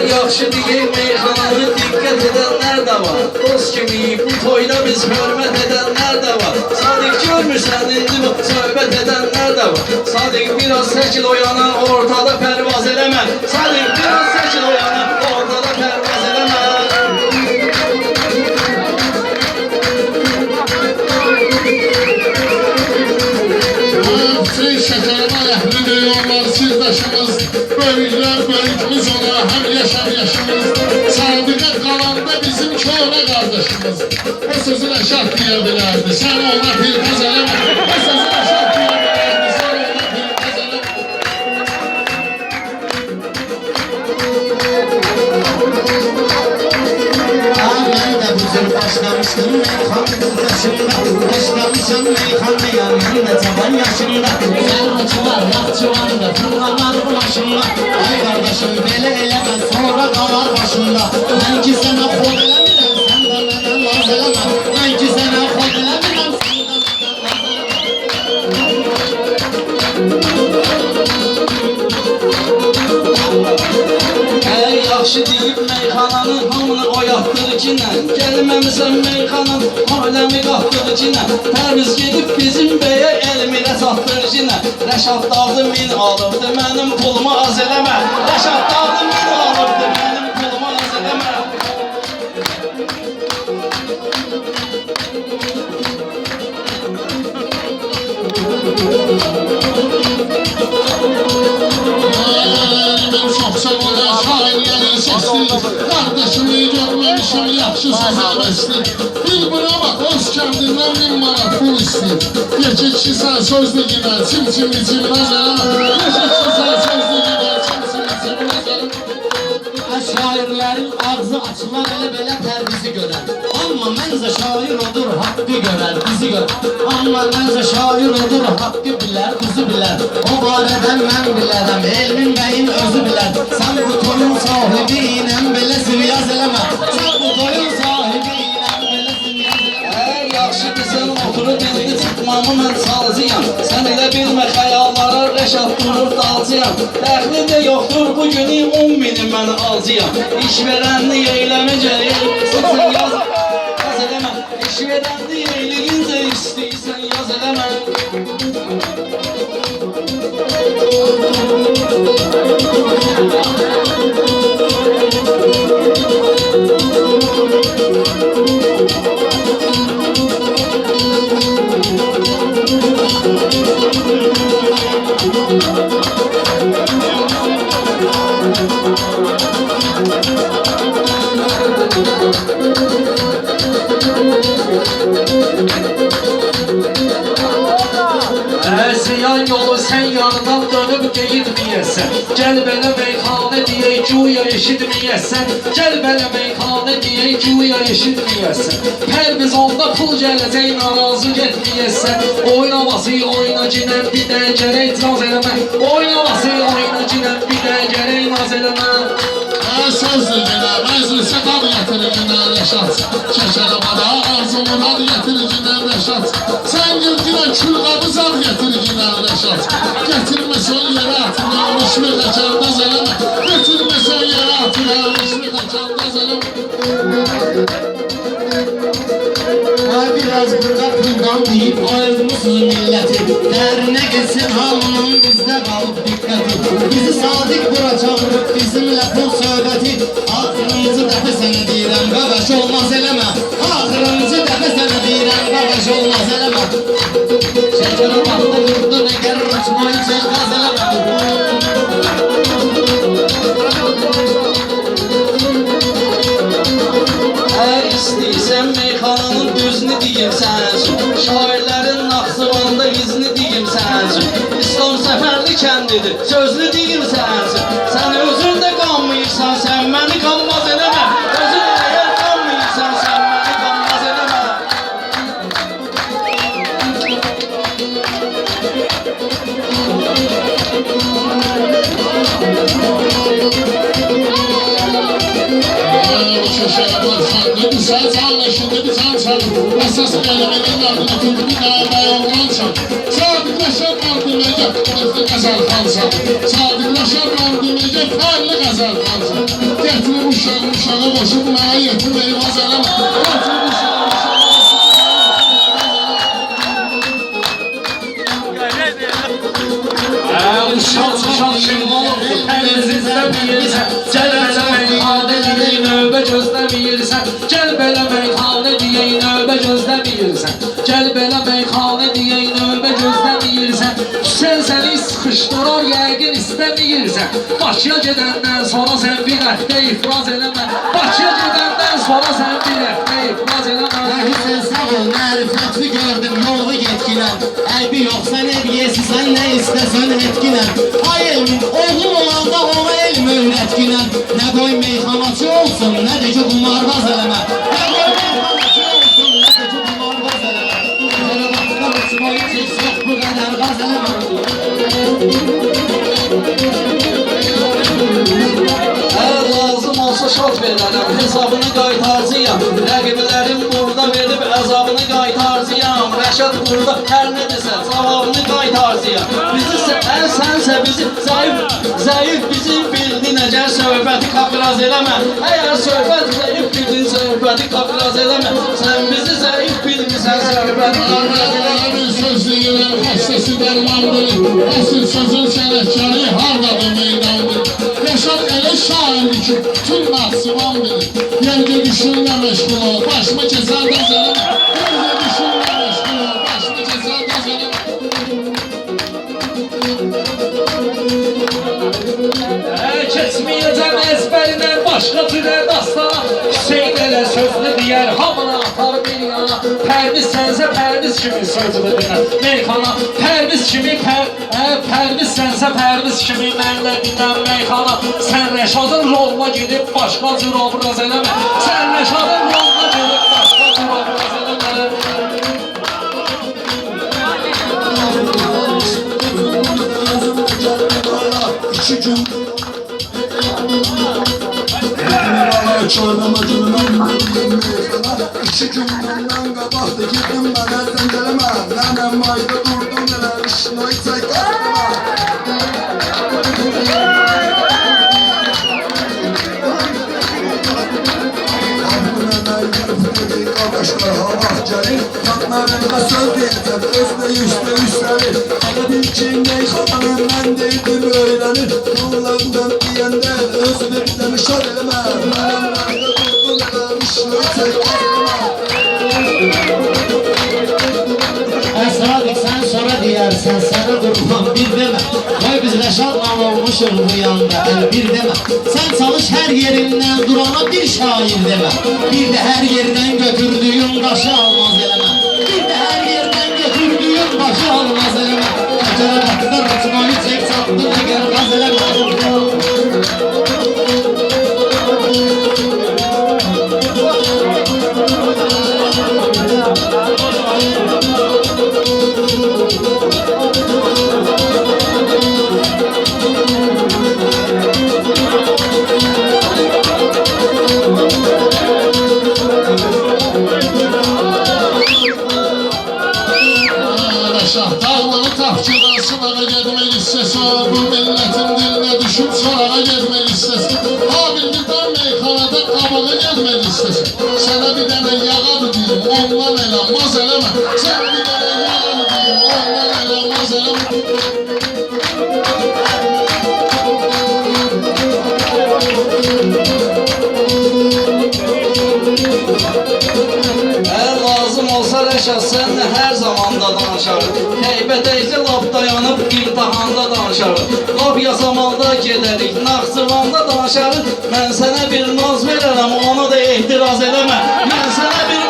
Yaxşı deyil meyxananı diqqət edənlər də var. Dost kimi bu toyda biz hörmət edənlər də var. Sadiq görmürsən indi bu söhbət edənlər də var. Sadiq biraz çəkil o yana, ortada pərvaz eləmə. Sadiq biraz çəkil o yana, ortada pərvaz eləmə. Bütün şəkərmə əhlidir, onlar sirdaşımız. Böyüklər, böyükümüz ona həm yaşam yaşımız. Sadiqə qalanda bizim köhnə qardaşımız. O sözünə şart deyə bilərdi, sən ona firqaz eləmə. O sözünə şart deyə bilərdi, sən ona firqaz eləmə. Mən də bu cür başlamışdım meyxanın başında. Başlamışam meyxanı yanında cavan yaşında. Zərracılar, yaxçıvandı, fırlanar bulaşında. Ay qardaşım belə eləmə, sonra qalar başında. Mən ki sənə xod eləmirəm, sən də mənə naz eləmə. Mən ki sənə xod eləmirəm, sən də mənə naz Əgər yaxşı deyib meyxananı hamını oyatdırıcınə. Gəlməmisən meyxanın aləmi qatdırıcınə. Tərviz gedib bizim bəyə elmirə çatdırıcınə. Rəşad dağdı min alıbdı, mənim pulumu az eləmə. Rəşad dağdı min alıbdı, mənim pulumu az eləmə. Mən çox sevirəm şairlərin səsini. Qardaşımı görməmişim, yaxşı söz eləməsin. Bir buna bax, öz kəndindən 1000 manat pul istəyir. Geçikçi sən sözlü gidən, çim-çim içilməz eləmə. Geçikçi sən sözlü gidən, çim-çim içilməz eləmə. Şairlərin ağzı açılan elə belə tərbizi görər. Amma məncə şair odur, haqqı görər, bizi görər. Amma məncə şair odur, haqqı bilər, bizi bilər. O barədən mən bilərəm, elmin bəyin özü bilər. Sən bu toyun sahibi ilə belə siryaz eləmə. Sən bu toyun sahibi ilə belə siryaz eləmə. Əgər yaxşı desən oturub indi çıxmamı mən salcıyam. Sən elə bilmə xəyallara rəşad durur dalcıyam. Dəxli də yoxdur bu günü 10 mini mən alcıyam. İş verənli eyləməcə sən yaz eləmə. İş verənli eyləyincə istəyirsən yaz eləmə. Ziyan yolu sen yanından dönüp geyitmeyesen. Gel belə meyxanə deyək güya eşitmeyesen. Gel belə meyxanə deyək güya eşitmeyesen. Pərviz onda pul gələcək narazı getmeyesen. Oynaması oyna cinən bir də gərək naz eləmə. Oynaması oyna cinən bir də gərək naz eləmə. Sözlü gidən, məclisə qab gətirir cinən Rəşad. Şəkərəmada arzumuna gətirir cinən Rəşad. Sən gül cinən kül qabı zar gətirir cinən Rəşad. Gətirməsən yerə atılmış bir təkəndəz eləmə. Gətirməsən yerə atılmış bir təkəndəz eləmə. Biraz burada puldan deyip ayırmışsınız milleti. Dərinə gitsin hamının bizdə qalıb diqqəti. Bizi sadik bura çağırıb bizimlə pul söhbəti. Axırıncı dəfə sənə deyirəm qaqaş olmaz eləmə. Axırıncı dəfə sənə deyirəm qaqaş olmaz eləmə. Şəkərə baxdı durdu nəgər uçmayı çəkmaz eləmə. Əgər istəyirsən meyxananın düzünü deyim sən üçün. Şairlərin Naxçıvanda izni deyim sən üçün. İslam səfərli kəndidir, sözlü deyim sən üçün. Sən özün də qanmayırsan, sən məni qanmaz eləmə. Özün əgər qanmayırsan, sən məni qanmaz eləmə. Dedi sen canlaşında bir can çalın. Əsas eləmənin adına tutdu bir daha bəy olmansan. Sadiqləşən mandiməcə qılıqlı qəzəl xansan. Sadiqləşən mandiməcə fərli qəzəl xansan. Gətirib uşağı boşub mənə yetim eyvaz eləmə. Gətirib uşağı Uşaq kim olubdu, pərviz izləməyirsən. Gəl belə meyxanə deyək, növbə gözləməyirsən. Gəl belə meyxanə deyək, növbə gözləməyirsən. Gəl belə meyxanə deyək, növbə gözləməyirsən. Sən səni sıxışdırar, yəqin istəməyirsən. Bakıya gedəndən sonra sən bir həftə ifraz eləmə. Bakıya gedəndən sonra sən bir həftə ifraz eləmə. Hüseyin sağ ol, mərifətli gördüm, yolu yetkinəm. Əybi yoxsa ne diyesi, sen ne istesen etkinəm. Ay elmin, oğlum olanda ona elm öğretkinəm. Ne koy meyxanaçı olsun, ne de ki kumarbaz eləmə. Ne koy meyxanaçı olsun, ne de ki kumarbaz eləmə. Sonra bakıda uçmayı çeksək bu kadar gaz eləmə. Lazım olsa şart verərəm, hesabını qaytarcıyam. Rəqiblərim burada verib əzabını qaytarcıyam. Rəşad burada hər nə desə cavabını qaytarcıyam. Sənsə bizi zəif bizi bildin. Əgər söhbəti kapraz eləmə. Əgər söhbət zəif bildin, söhbəti kapraz eləmə. Sən bizi zəif bilmirsən, söhbəti kapraz eləmə. Söz deyilən xəstəsi dərmandır. Əsl sözün sənətkarı hardadır meydandır. Rəşad elə şairdir ki, bütün naqsıvan bilir. Yerdə düşünlə məşğul ol, başımı kəsən döz eləmə. Yerdə düşünlə məşğul ol, başımı kəsən döz eləmə. Keçməyəcəm ezbərindən başqa türə dastana. Hüseyin elə sözünü deyər, hamına atar bir yana. Pərviz sənsə pərviz kimi sözünü dinər meyxana. Pərviz kimi pərviz sənsə pərviz kimi mənlə dinlər meyxana. Sən Rəşadın roluna gedib başqa cür obraz eləmə. Sən Rəşadın roluna gedib başqa cür obraz eləmə. İki gün Çorlama gülmem meyxana. İki gün bundan qabaqda girdim mənə zəncələmə. Nənəm ayda durdum elə işnoy çay qastıma. Qardaşlar hava gəlir, qatlarında söz deyəcəm, özlə yüzdə üstəlir. Hələ bir ki, meyxananın mən deydim öyrənir. Yollarından deyəndə öz bir demişar eləmə. Mənəm məndə durdum eləmiş, nöyçək qazılma. Sadık sen sonra diyersen sana durmam bir deme. Koy biz Reşat'la olmuşuz bu yanda bir deme. Sen çalış her yerinden durana bir şair deme. Bir de her yerden götürdüğün başı almaz eleme. Bir de her yerden götürdüğün başı almaz eleme. Kaçara baktır uçmayı çek çaktı eğer gaz eleme. Dağları tapçıdan sınağa gedmək istəsə, bu milletin dilinə düşüb sorağa gedmək istəsə, Habildirdən meyxanada qabağa gedmək istəsə, sənə bir dənə yağadı deyim, ondan eləmaz eləmə. Sən bir dənə yağadı deyim, ondan eləmaz eləmə. Lazım olsa Rəşad sənlə hər zamanda danışarıq. Heybət eycə lap dayanıb imtihanda danışarıq. Lap yasamanda gedərik, Naxçıvanda danışarıq. Mən sənə bir naz verərəm, onu da ehtiraz eləmə. Mən sənə bir